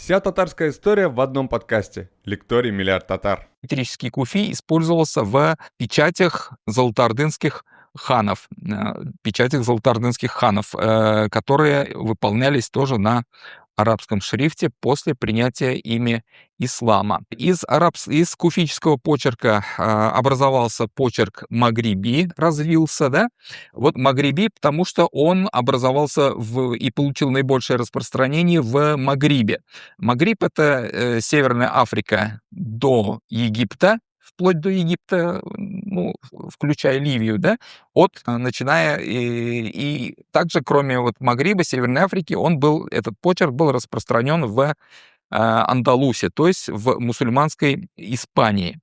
Вся татарская история в одном подкасте. Лекторий «Миллиард татар». Метрический куфий использовался в печатях золотоордынских ханов, которые выполнялись тоже на арабском шрифте после принятия ими ислама. Из куфийского почерка образовался почерк магриби, развился, да? Вот магриби, потому что он образовался и получил наибольшее распространение в Магрибе. Магриб — это Северная Африка до Египта, вплоть до Египта, включая Ливию, да, и также, кроме Магриба, Северной Африки, этот почерк был распространен в Андалусе, то есть в мусульманской Испании.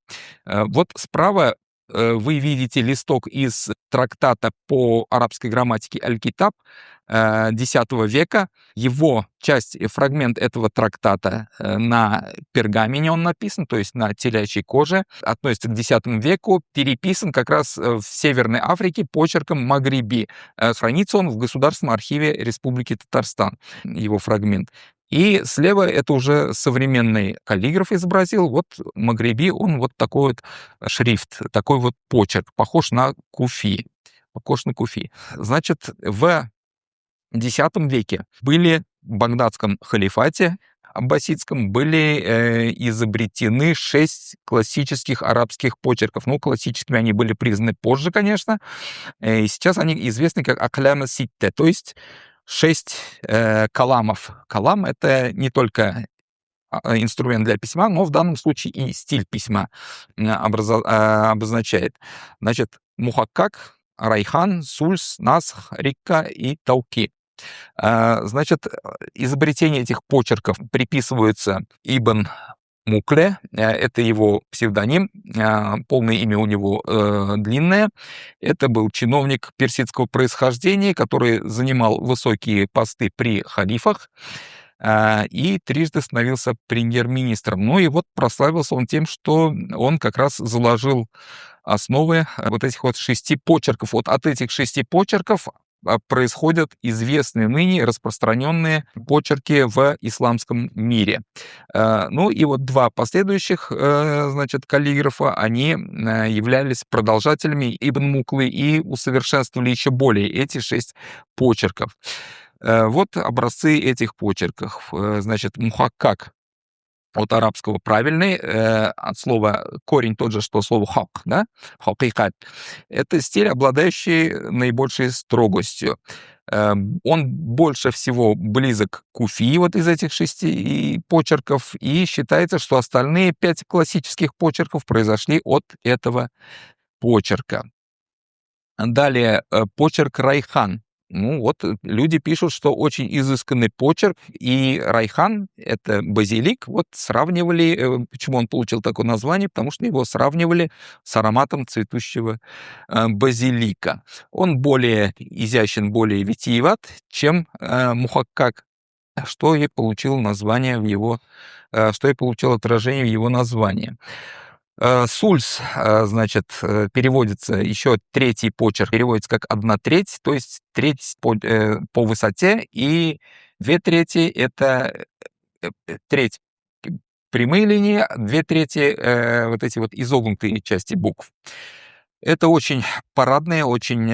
Вот справа вы видите листок из трактата по арабской грамматике «Аль-Китаб» X века. Его фрагмент этого трактата на пергамене он написан, то есть на телячьей коже, относится к X веку, переписан как раз в Северной Африке почерком магриби. Хранится он в Государственном архиве Республики Татарстан, его фрагмент. И слева это уже современный каллиграф изобразил. Вот магриби, он вот такой вот шрифт, такой вот почерк, похож на куфи. Значит, в X веке в Багдадском халифате аббасидском были изобретены 6 классических арабских почерков. Классическими они были признаны позже, конечно. И сейчас они известны как акляма ситте, то есть 6 каламов. Калам — это не только инструмент для письма, но в данном случае и стиль письма обозначает. Значит, мухаккак, райхан, сульс, насх, рикка и тауки. Значит, изобретение этих почерков приписывается Ибн Мукле, это его псевдоним, полное имя у него длинное. Это был чиновник персидского происхождения, который занимал высокие посты при халифах и трижды становился премьер-министром. И вот прославился он тем, что он как раз заложил основы вот этих 6 почерков. Вот от этих 6 почерков происходят известные ныне распространенные почерки в исламском мире. И вот 2 последующих, каллиграфа, они являлись продолжателями Ибн Муклы и усовершенствовали еще более эти 6 почерков. Вот образцы этих почерков. Значит, мухаккак от арабского правильный, от слова корень тот же, что слово хак, да? Хакикат. Это стиль, обладающий наибольшей строгостью. Он больше всего близок к куфи вот из этих 6 почерков, и считается, что остальные 5 классических почерков произошли от этого почерка. Далее, почерк райхан. Люди пишут, что очень изысканный почерк, и райхан — это базилик. Сравнивали, почему он получил такое название, потому что его сравнивали с ароматом цветущего базилика. Он более изящен, более витиеват, чем мухаккак, что и получило отражение в его названии. Сульс, переводится, еще 3-й почерк переводится как 1/3, то есть треть по высоте, и 2/3 — это треть прямые линии, 2/3 вот эти изогнутые части букв. Это очень парадный, очень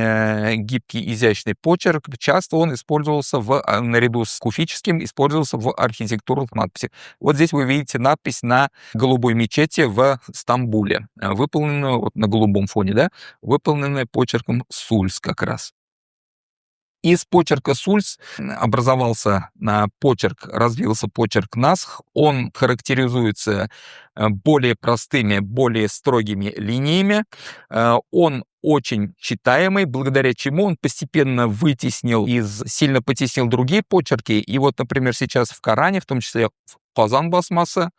гибкий, изящный почерк. Часто он использовался наряду с куфическим, использовался в архитектурных надписях. Вот здесь вы видите надпись на голубой мечети в Стамбуле, выполненную на голубом фоне, да, выполненная почерком сульс как раз. Из почерка сульс развился почерк насх. Он характеризуется более простыми, более строгими линиями. Он очень читаемый, благодаря чему он постепенно сильно потеснил другие почерки. И например, сейчас в Коране, в том числе в Казан басмасы,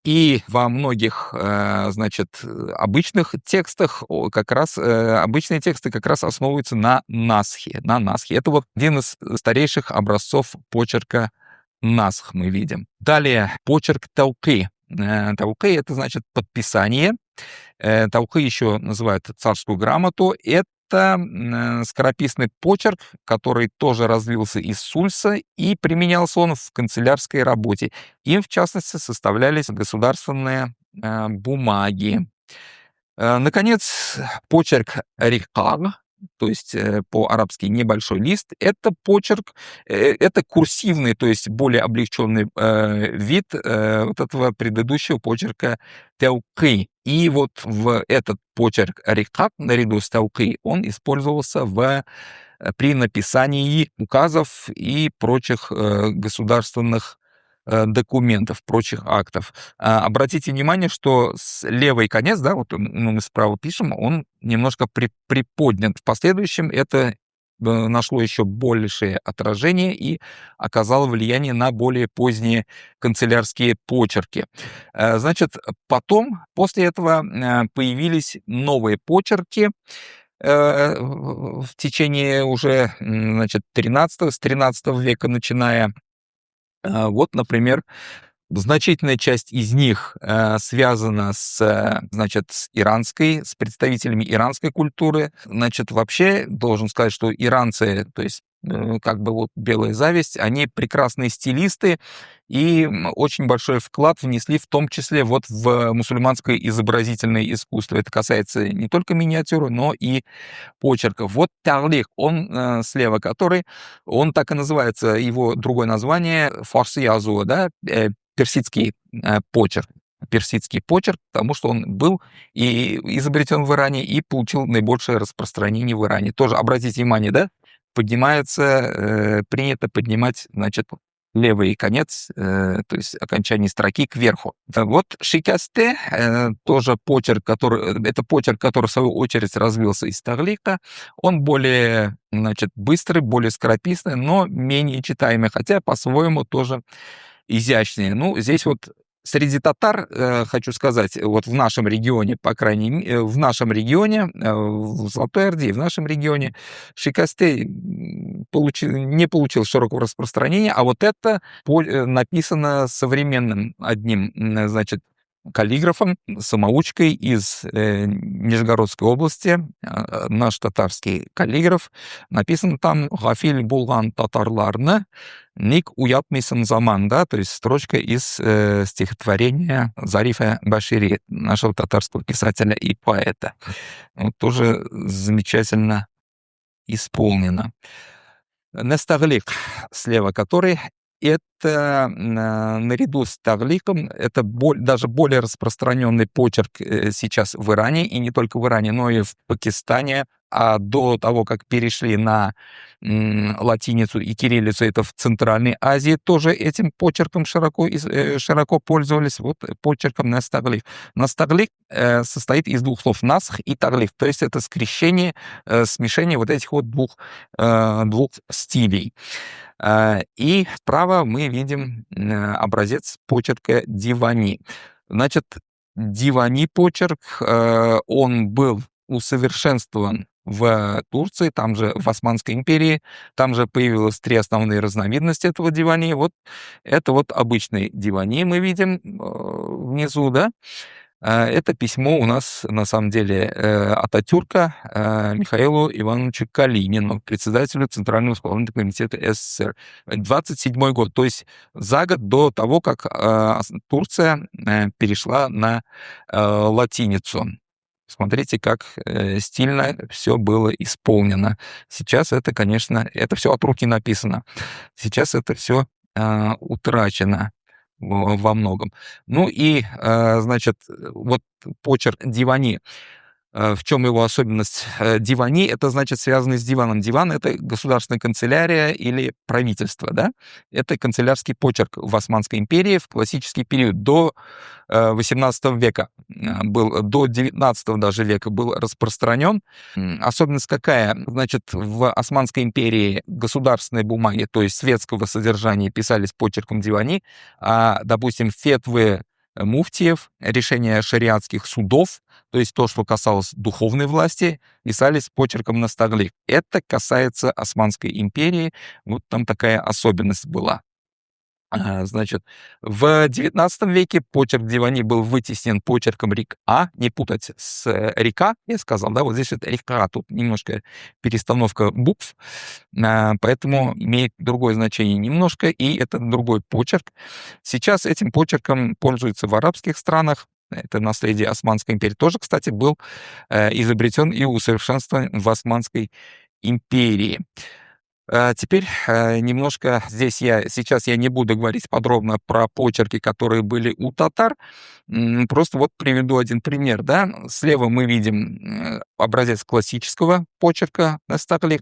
и во многих, обычных текстах обычные тексты как раз основываются на насхе. Это один из старейших образцов почерка насх мы видим. Далее почерк тауки. Тауки — это подписание. Тауки еще называют царскую грамоту. это скорописный почерк, который тоже развился из Сульса, и применялся он в канцелярской работе. Им, в частности, составлялись государственные бумаги. Наконец, почерк рикаг, то есть по-арабски небольшой лист, это почерк, это курсивный, то есть более облегченный вид вот этого предыдущего почерка тауки. И вот в этот почерк рикаг наряду с тауки он использовался при написании указов и прочих государственных документов, прочих актов. Обратите внимание, что левый конец, да, вот мы справа пишем, он немножко приподнят. В последующем это нашло еще большее отражение и оказало влияние на более поздние канцелярские почерки. Значит, потом, после этого появились новые почерки, в течение уже, значит, с 13 века начиная. Вот, например, значительная часть из них связана с представителями иранской культуры. Значит, вообще должен сказать, что иранцы, то есть как бы вот белая зависть, они прекрасные стилисты и очень большой вклад внесли в том числе вот в мусульманское изобразительное искусство. Это касается не только миниатюры, но и почерков. Вот тарлих, он слева который, он так и называется, его другое название фарси язуа, да, персидский почерк. Персидский почерк, потому что он был и изобретен в Иране, и получил наибольшее распространение в Иране. Тоже обратите внимание, да, принято поднимать, значит, левый конец, то есть окончание строки кверху. Вот шикасте, тоже почерк, это почерк, который в свою очередь развился из тарлика. Он более, значит, быстрый, более скорописный, но менее читаемый, хотя по-своему тоже изящнее. Ну, здесь вот среди татар, хочу сказать, вот в нашем регионе, по крайней мере, в нашем регионе, в Золотой Орде, в нашем регионе, шикасте не получил широкого распространения, а вот это написано современным одним, значит, каллиграфом, самоучкой из Нижегородской области, наш татарский каллиграф. Написано там «Гафиль булган татарларны, ник уятмисан заман», да, то есть строчка из стихотворения Зарифа Башири, нашего татарского писателя и поэта. Вот тоже замечательно исполнено. Нестаглик, слева который, это наряду с тагликом, это даже более распространенный почерк сейчас в Иране, и не только в Иране, но и в Пакистане. А до того, как перешли на латиницу и кириллицу, это в Центральной Азии тоже этим почерком широко пользовались, вот почерком настаглик. Настаглик состоит из двух слов насх и таглик, то есть это смешение вот этих вот двух стилей. И справа мы видим образец почерка дивани. Значит, дивани почерк, он был усовершенствован в Турции, там же в Османской империи, там же появилось 3 основные разновидности этого дивани. Вот это вот обычный дивани мы видим внизу, да. Это письмо у нас, на самом деле, Ататюрка Михаилу Ивановичу Калинину, председателю Центрального исполнительного комитета СССР. 27-й год, то есть за год до того, как Турция перешла на латиницу. Смотрите, как стильно все было исполнено. Сейчас это, конечно, это все от руки написано. Сейчас это все утрачено во многом. Ну и, значит, вот почерк дивани. В чем его особенность? Дивани — это значит связанный с диваном. Диван — это государственная канцелярия или правительство, да? Это канцелярский почерк в Османской империи в классический период до XVIII века был, до XIX даже века был распространен. Особенность какая? Значит, в Османской империи государственные бумаги, то есть светского содержания, писались почерком дивани, а, допустим, фетвы муфтиев, решения шариатских судов, то есть то, что касалось духовной власти, писались почерком настаглик. Это касается Османской империи, вот там такая особенность была. Значит, в XIX веке почерк Дивани был вытеснен почерком река, не путать с река, я сказал, да, вот здесь это река, тут немножко перестановка букв, поэтому имеет другое значение немножко, и это другой почерк. Сейчас этим почерком пользуются в арабских странах. Это наследие Османской империи. Тоже, кстати, был изобретен и усовершенствован в Османской империи. Теперь немножко сейчас я не буду говорить подробно про почерки, которые были у татар. Просто вот приведу один пример, да. Слева мы видим образец классического почерка Нестаглик.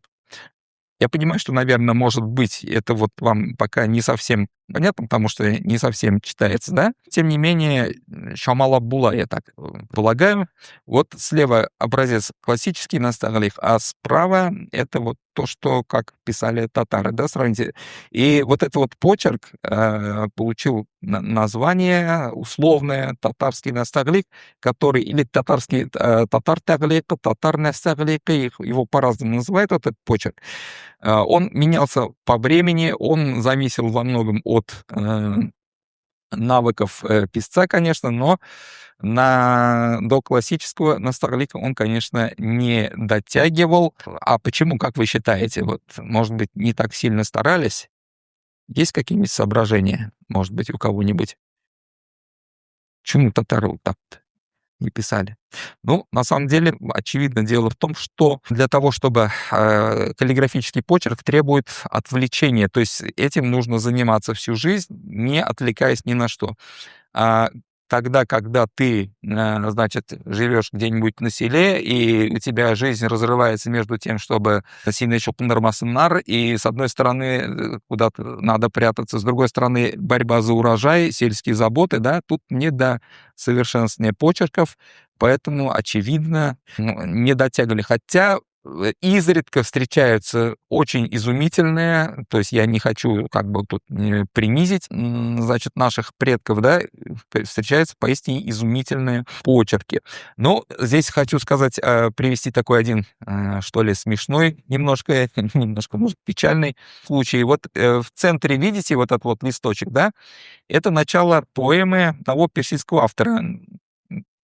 Я понимаю, что, наверное, может быть, это вот вам пока не совсем понятно, потому что не совсем читается, да? Тем не менее, Шамала Була, я так полагаю. Вот слева образец классический Нестаглик, а справа это вот то, что как писали татары, да, сравните. И вот этот вот почерк получил название условное татарский Нестаглик, который или татарский татар-таглик, татар-нестаглик, его по-разному называют, этот почерк. Он менялся по времени, он зависел во многом от навыков писца, конечно, но до классического Нестаглика он, конечно, не дотягивал. А почему, как вы считаете? Вот, может быть, не так сильно старались? Есть какие-нибудь соображения, может быть, у кого-нибудь? Почему татары вот так не писали? Ну, на самом деле, очевидно, дело в том, что для того, чтобы каллиграфический почерк требует отвлечения, то есть этим нужно заниматься всю жизнь, не отвлекаясь ни на что. А тогда, когда ты, значит, живешь где-нибудь на селе, и у тебя жизнь разрывается между тем, чтобы нар, и с одной стороны куда-то надо прятаться, с другой стороны борьба за урожай, сельские заботы, да, тут не до совершенствования почерков, поэтому, очевидно, не дотягивали. Хотя изредка встречаются очень изумительные, то есть я не хочу как бы тут принизить, значит, наших предков, да, встречаются поистине изумительные почерки. Но здесь хочу сказать, привести такой один, что ли, смешной, немножко, может, печальный случай. Вот в центре, видите, вот этот вот листочек, да, это начало поэмы того персидского автора.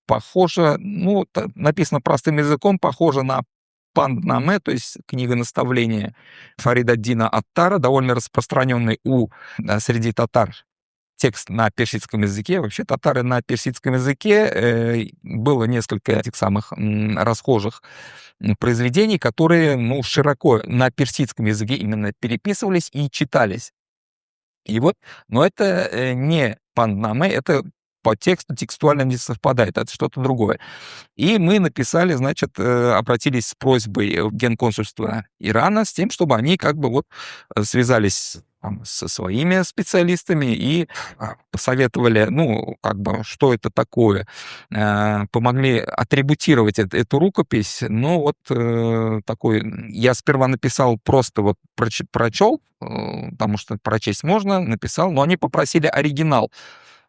Похоже, ну, написано простым языком, похоже на Панднаме, то есть книга наставления Фарид-ад-Дина Аттара, довольно распространенный среди татар текст на персидском языке. Вообще татары на персидском языке было несколько этих самых расхожих произведений, которые, ну, широко на персидском языке именно переписывались и читались. И вот, но это не Панднаме, это по тексту текстуально не совпадает, это что-то другое. И мы написали, значит, обратились с просьбой в Генконсульство Ирана с тем, чтобы они как бы вот связались со своими специалистами и посоветовали, ну, как бы, что это такое, помогли атрибутировать эту рукопись. Ну, вот такой... Я сперва написал просто вот прочел, потому что прочесть можно, написал, но они попросили оригинал.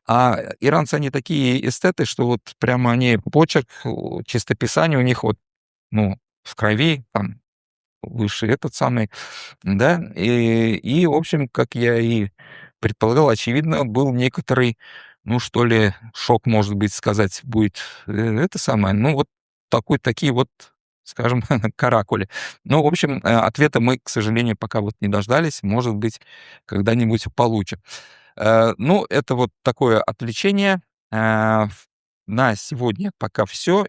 А иранцы, они такие эстеты, что вот прямо они почерк, чистописание у них вот, ну, в крови, там, выше этот самый, да, в общем, как я и предполагал, очевидно, был некоторый, ну, что ли, шок, может быть, сказать будет это самое, ну, вот такие вот, скажем, каракули. Ну, в общем, ответа мы, к сожалению, пока вот не дождались, может быть, когда-нибудь получим. Ну, это вот такое отвлечение. На сегодня пока все.